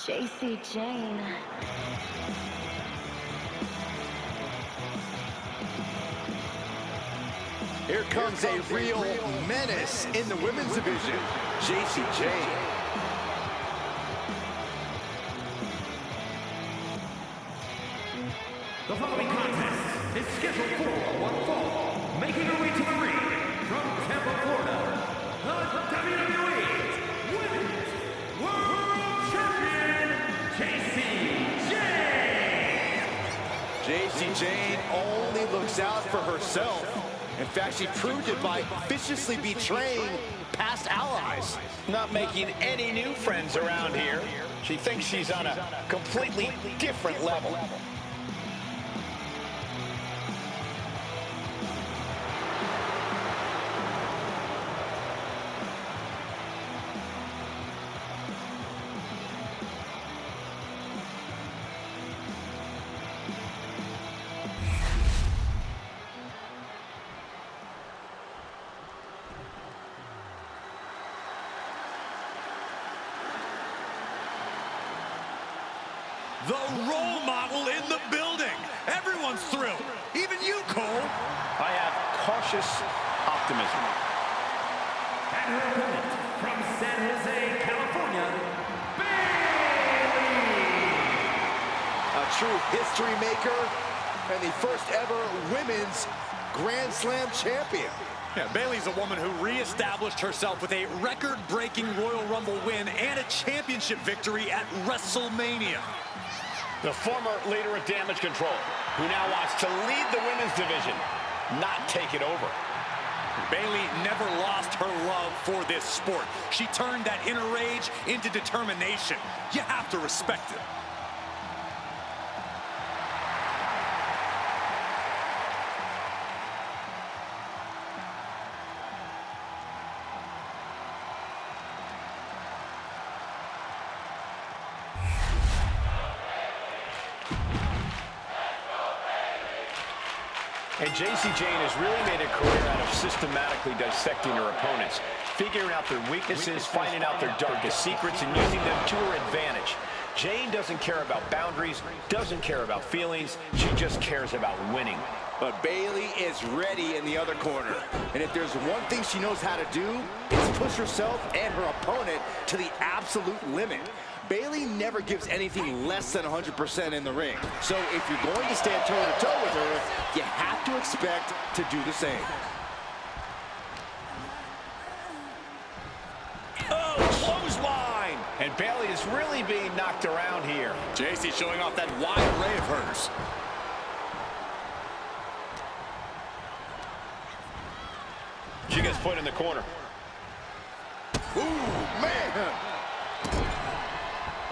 Jacy, Jayne. Here comes a real menace in the women's division, Jacy, Jayne. The following contest is scheduled for one fall, making her way to the ring from Tampa, Florida, the WWE's Women's World Champion, Jacy Jayne. Jacy Jayne only looks out for herself. In fact, she proved it by viciously betraying past allies. Not making any new friends around here. She thinks she's on a completely different level. The role model in the building. Everyone's thrilled. Even you, Cole. I have cautious optimism. And her opponent from San Jose, California, Bayley. A true history maker and the first ever women's Grand Slam champion. Yeah, Bayley's a woman who reestablished herself with a record-breaking Royal Rumble win and a championship victory at WrestleMania. The former leader of Damage Control, who now wants to lead the women's division, not take it over. Bayley never lost her love for this sport. She turned that inner rage into determination. You have to respect it. And Jacy Jayne has really made a career out of systematically dissecting her opponents, figuring out their weaknesses, finding out their darkest secrets, and using them to her advantage. Jayne doesn't care about boundaries, doesn't care about feelings, she just cares about winning. But Bayley is ready in the other corner. And if there's one thing she knows how to do, it's push herself and her opponent to the absolute limit. Bayley never gives anything less than 100% in the ring. So if you're going to stand toe-to-toe with her, you have to expect to do the same. Oh, clothesline! And Bayley is really being knocked around here. Jacy showing off that wide array of hers. She gets put in the corner. Ooh, man!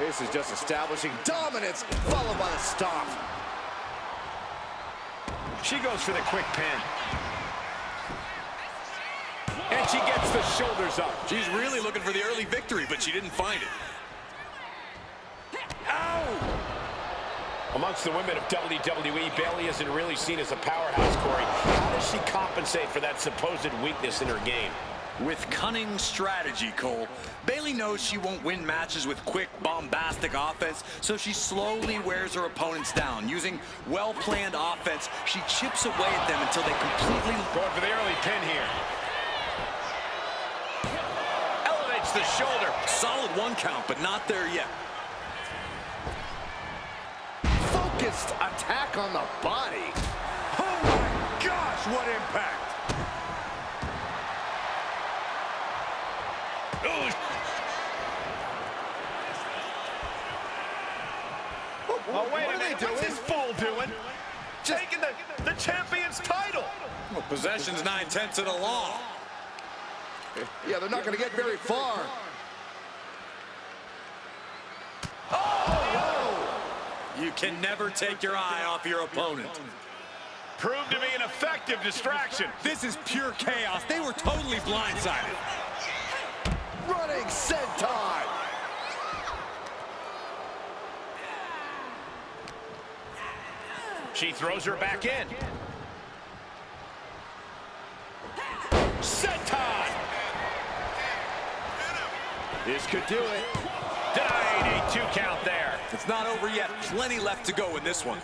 This is just establishing dominance, followed by the stomp. She goes for the quick pin. And she gets the shoulders up. She's really looking for the early victory, but she didn't find it. Ow! Amongst the women of WWE, Bayley isn't really seen as a powerhouse, Corey. How does she compensate for that supposed weakness in her game? With cunning strategy, Cole. Bayley knows she won't win matches with quick, bombastic offense, so she slowly wears her opponents down. Using well-planned offense, she chips away at them until they completely... Going for the early pin here. Elevates the shoulder. Solid one count, but not there yet. Focused attack on the body. Oh my gosh, what impact! Oh, wait a minute. What's this fool doing? Taking the champion's title. Well, possession's 9/10 of the law. Yeah, they're not going to get very far. Oh! You can never take your eye off your opponent. Proved to be an effective distraction. This is pure chaos. They were totally blindsided. Running senton. She throws her back in. Senton! This could do it. Denied. Payday 2 count there. It's not over yet. Plenty left to go in this one.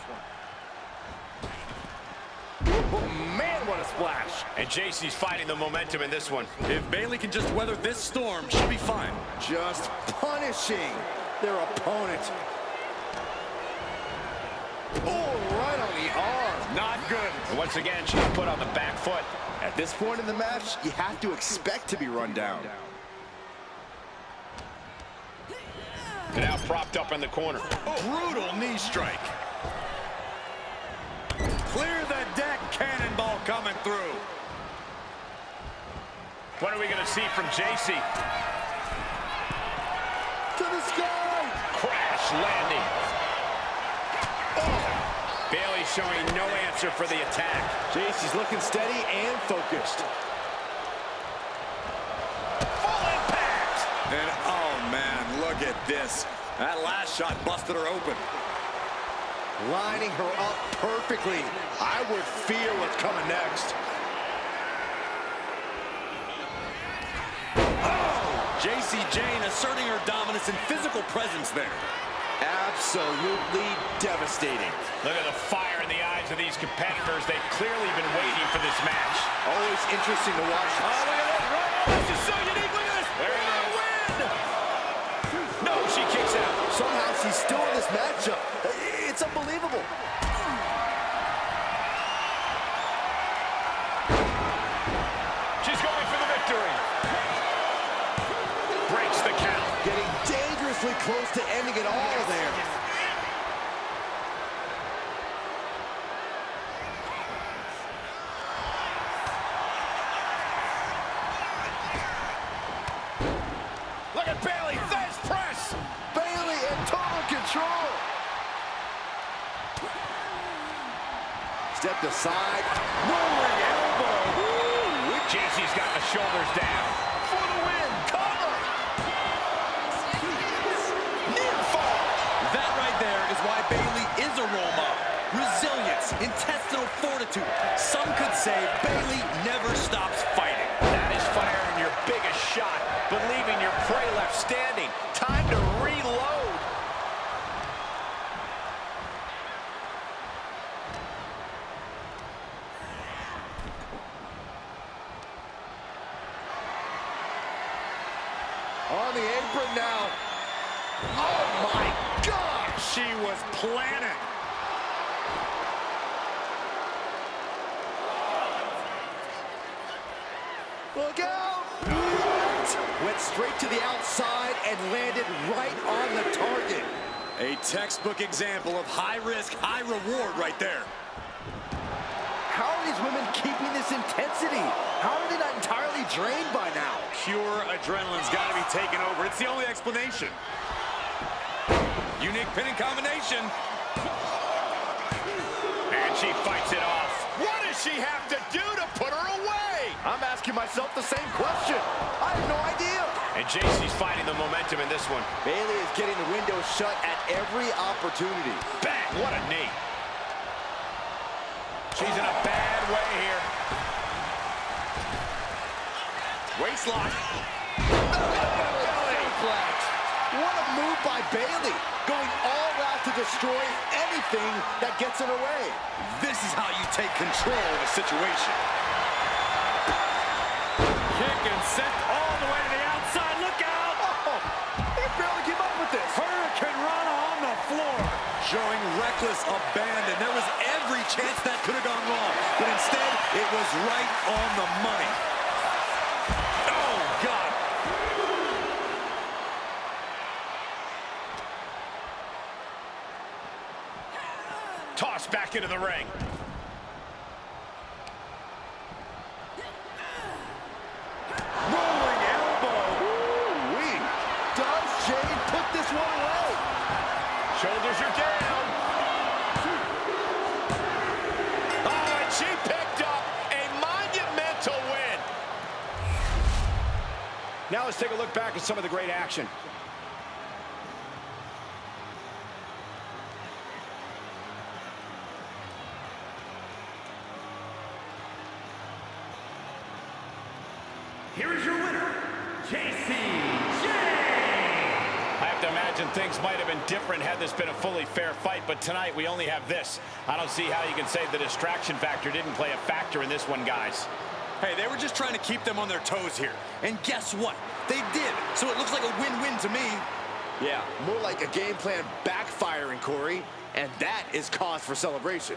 Oh, man, what a splash. And Jacy's fighting the momentum in this one. If Bayley can just weather this storm, she'll be fine. Just punishing their opponent. Oh, right on the arm. Not good. And once again, she's put on the back foot. At this point in the match, you have to expect to be run down. Now propped up in the corner. Brutal knee strike. Clear the deck, cannonball coming through. What are we going to see from Jacy? To the sky. Crash landing. Oh. Bayley showing no answer for the attack. Jacy's looking steady and focused. Full impact. And oh man, look at this. That last shot busted her open. Lining her up perfectly. I would fear what's coming next. Oh! Jayne asserting her dominance and physical presence there. Absolutely devastating. Look at the fire in the eyes of these competitors. They've clearly been waiting for this match. Always interesting to watch. Oh, look at this. Right. Oh, this is so unique. Look at this. There it is. Win! No, she kicks out. Somehow she's still in this matchup. It's unbelievable. She's going for the victory. Breaks the count. Getting dangerously close to ending it all there. Look at Bayley, face press. Bayley in total control. Stepped aside. Rolling elbow. Woo! Jacy's got the shoulders down. For the win. Cover. Near fall. That right there is why Bayley is a role model. Resilience, intestinal fortitude. Some could say Bayley never stops fighting. That is firing your biggest shot, but leaving your prey left standing. Time to reload. On the apron now. Oh my gosh! She was planning. Look out! What? Went straight to the outside and landed right on the target. A textbook example of high risk, high reward right there. How are these women keeping this intensity? How are they not entirely drained by now? Pure adrenaline's got to be taken over. It's the only explanation. Unique pinning combination. And she fights it off. What does she have to do to put her away? I'm asking myself the same question. I have no idea. And Jacy's fighting the momentum in this one. Bayley is getting the window shut at every opportunity. Bang! What a knee. She's in a bad way here. Waistlock. What a move by Bayley. Going all out to destroy anything that gets in her way. This is how you take control of a situation. Kick and sent all the way to the outside. Look out! Oh, he barely came up with this. Hurricane run on the floor. Showing reckless abandon. There was every chance that could have gone wrong. But instead, it was right on the money. Oh, God. Tossed back into the ring. Rolling elbow. Ooh-wee. Does Jayne put this one away? Shoulders are down. Oh, and she picked up a monumental win. Now let's take a look back at some of the great action. Here is your winner, Jacy. I have to imagine imagine things might have been different had this been a fully fair fight, but tonight we only have this. I don't see how you can say the distraction factor didn't play a factor in this one, guys. Hey, they were just trying to keep them on their toes here. And guess what? They did. So it looks like a win-win to me. Yeah, more like a game plan backfiring, Corey. And that is cause for celebration.